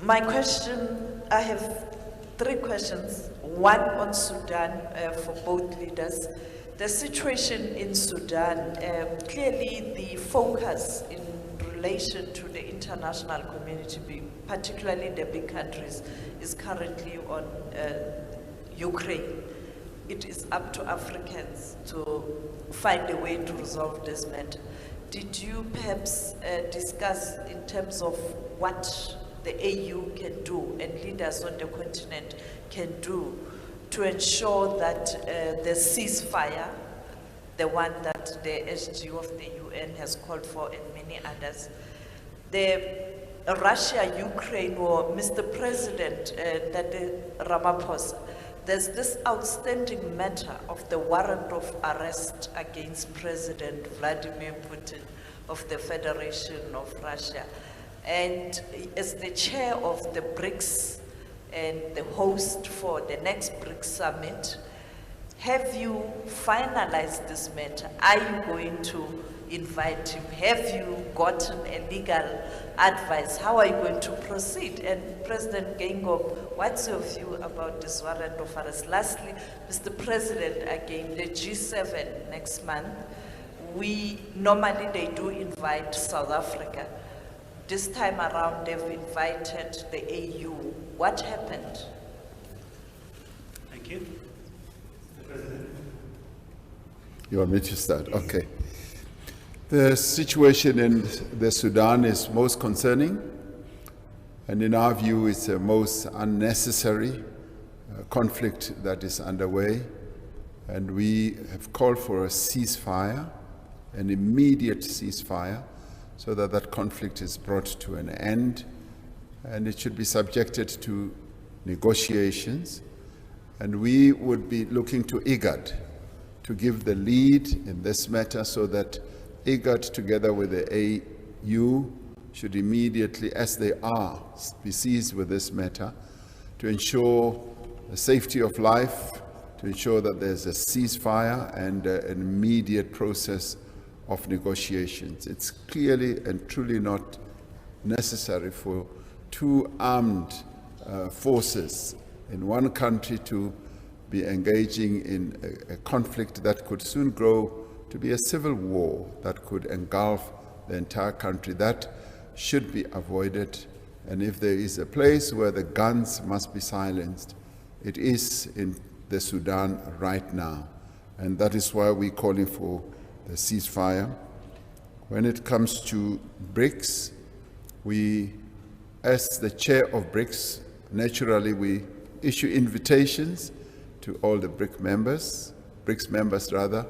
My question, I have three questions. One on Sudan for both leaders. The situation in Sudan, clearly the focus in relation to the international community, particularly the big countries, is currently on Ukraine. It is up to Africans to find a way to resolve this matter. Did you perhaps discuss in terms of what the AU can do and leaders on the continent can do to ensure that the ceasefire, the one that the SG of the UN has called for and many others, the Russia-Ukraine war, Mr. President Vladimir Ramaphosa, there's this outstanding matter of the warrant of arrest against President Vladimir Putin of the Federation of Russia. And as the chair of the BRICS and the host for the next BRICS summit, have you finalized this matter? Are you going to invite him? Have you gotten a legal advice? How are you going to proceed? And President Gengob, what's your view about this warrant of arrest? Lastly, Mr. President, again, the G7 next month, normally they do invite South Africa. This time around, they've invited the AU. What happened? Thank you. Mr. President. You want me to start? Okay. The situation in the Sudan is most concerning, and in our view, it's a most unnecessary conflict that is underway, and we have called for a ceasefire, an immediate ceasefire, so that that conflict is brought to an end, and it should be subjected to negotiations. And we would be looking to IGAD to give the lead in this matter, so that IGAD together with the AU should immediately, as they are, be seized with this matter to ensure the safety of life, to ensure that there's a ceasefire and an immediate process of negotiations. It's clearly and truly not necessary for two armed forces in one country to be engaging in a conflict that could soon grow to be a civil war that could engulf the entire country. That should be avoided, and if there is a place where the guns must be silenced, it is in the Sudan right now, and that is why we're calling for the ceasefire. When it comes to BRICS, we, as the chair of BRICS, naturally we issue invitations to all the BRICS members rather,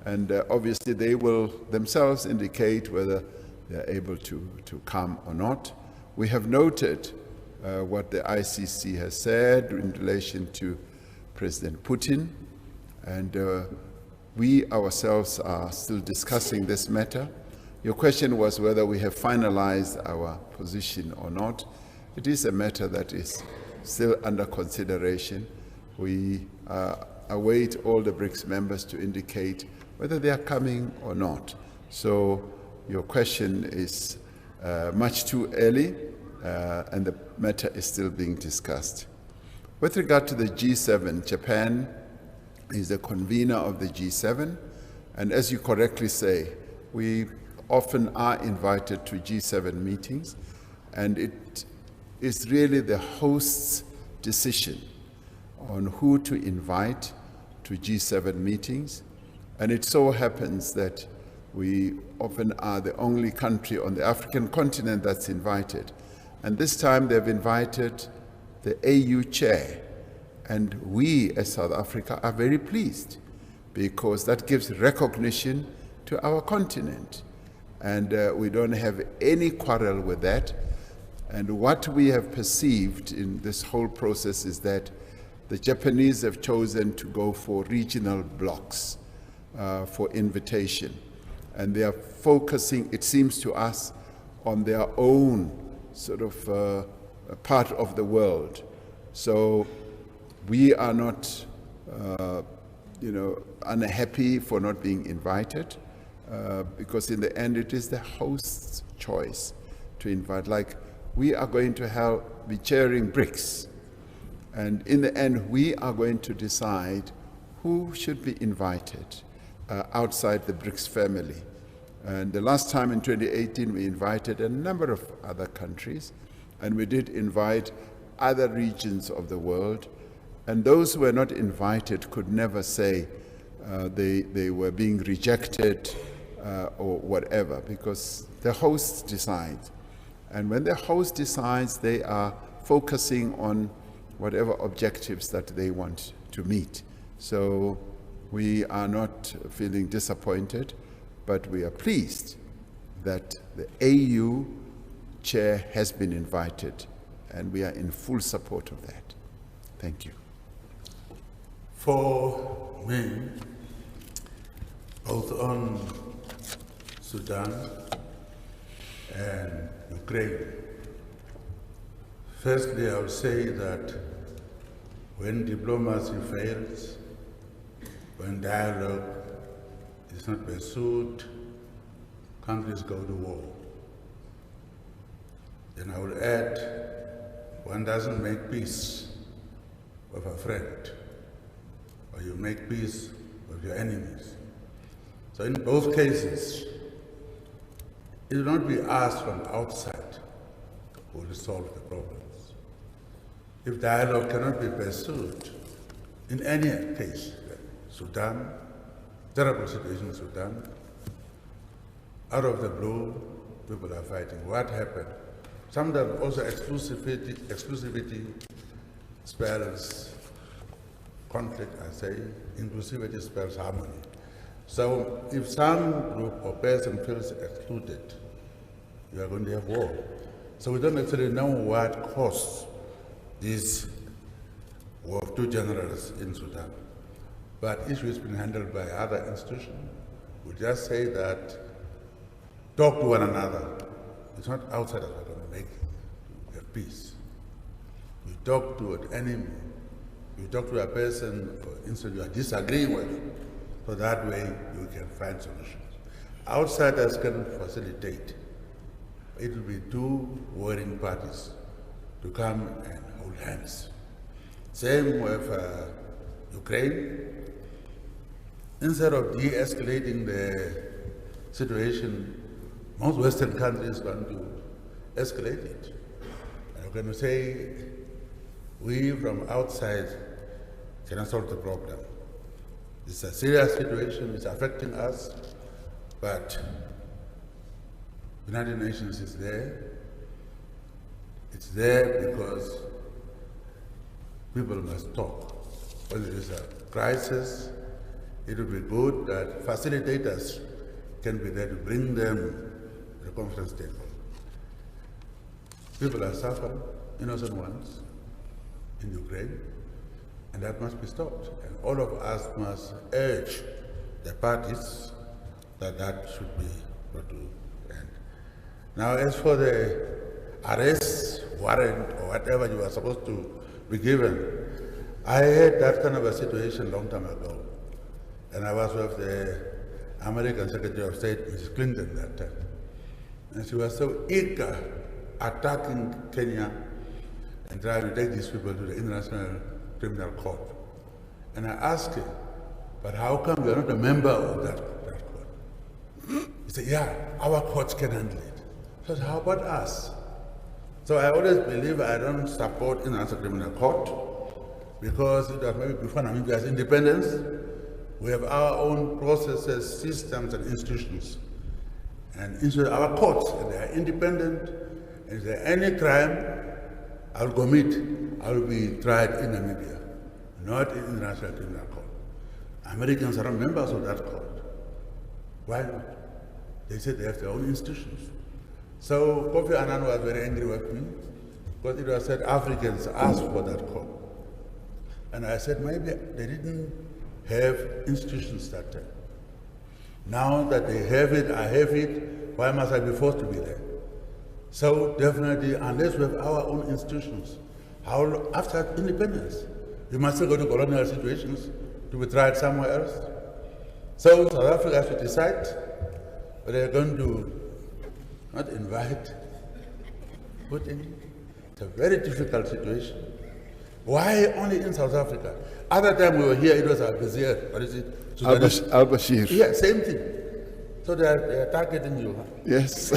and obviously they will themselves indicate whether they're able to come or not. We have noted what the ICC has said in relation to President Putin, and we ourselves are still discussing this matter. Your question was whether we have finalized our position or not. It is a matter that is still under consideration. We await all the BRICS members to indicate whether they are coming or not. So your question is much too early, and the matter is still being discussed. With regard to the G7, Japan is the convener of the G7, and as you correctly say, we often are invited to G7 meetings, and it is really the host's decision on who to invite to G7 meetings, and it so happens that we often are the only country on the African continent that's invited, and this time they've invited the AU chair. And we, as South Africa, are very pleased because that gives recognition to our continent. And we don't have any quarrel with that. And what we have perceived in this whole process is that the Japanese have chosen to go for regional blocks for invitation. And they are focusing, it seems to us, on their own sort of part of the world. So we are not, unhappy for not being invited, because in the end it is the host's choice to invite. Like we are going to be chairing BRICS. And in the end, we are going to decide who should be invited outside the BRICS family. And the last time in 2018, we invited a number of other countries, and we did invite other regions of the world. And those who were not invited could never say they were being rejected or whatever, because the host decides. And when the host decides, they are focusing on whatever objectives that they want to meet. So we are not feeling disappointed, but we are pleased that the AU chair has been invited, and we are in full support of that. Thank you. For me, both on Sudan and Ukraine, firstly, I would say that when diplomacy fails, when dialogue is not pursued, countries go to war. Then I would add, one doesn't make peace with a friend, or you make peace with your enemies. So in both cases, it will not be us from outside who will solve the problems. If dialogue cannot be pursued, in any case, Sudan, terrible situation in Sudan, out of the blue, people are fighting. What happened? Sometimes also exclusivity spells conflict, I say. Inclusivity spells harmony. So if some group or person feels excluded, you are going to have war. So we don't actually know what caused this war of two generals in Sudan. But issue has been handled by other institutions. We just say that talk to one another. It's not outsiders that are going to make peace. You talk to an enemy. You talk to a person, for instance, you are disagreeing with, so that way you can find solutions. Outsiders can facilitate. It will be two warring parties to come and hold hands. Same with Ukraine. Instead of de-escalating the situation, most Western countries want to escalate it. And we're going to say, we from outside cannot solve the problem. It's a serious situation, it's affecting us, but the United Nations is there. It's there because people must talk. When there is a crisis, it would be good that facilitators can be there to bring them to the conference table. People are suffering, innocent ones, in Ukraine, and that must be stopped. And all of us must urge the parties that that should be brought to end. Now, as for the arrest warrant or whatever you are supposed to be given, I had that kind of a situation a long time ago. And I was with the American Secretary of State, Mrs. Clinton, that time. And she was so eager attacking Kenya and trying to take these people to the International Criminal Court. And I asked him, but how come we are not a member of that court? He said, yeah, our courts can handle it. So I said, how about us? So I always believe I don't support International Criminal Court because it was maybe before Namibia's independence. We have our own processes, systems, and institutions. And inside our courts, and they are independent. And if there any crime I'll commit, I'll be tried in Namibia, not in International Criminal Court. Americans are not members of that court. Why not? They said they have their own institutions. So Kofi Annan was very angry with me because it was said Africans asked for that court. And I said maybe they didn't have institutions that time. Now that they have it, I have it, why must I be forced to be there? So definitely, unless we have our own institutions, how after independence, we must still go to colonial situations to be tried somewhere else. So South Africa has to decide whether they're going to not invite Putin. It's a very difficult situation. Why only in South Africa? Other time we were here, it was Al-Bazir. What is it? Al-Bashir. Yeah, same thing. So they are targeting you. Huh? Yes.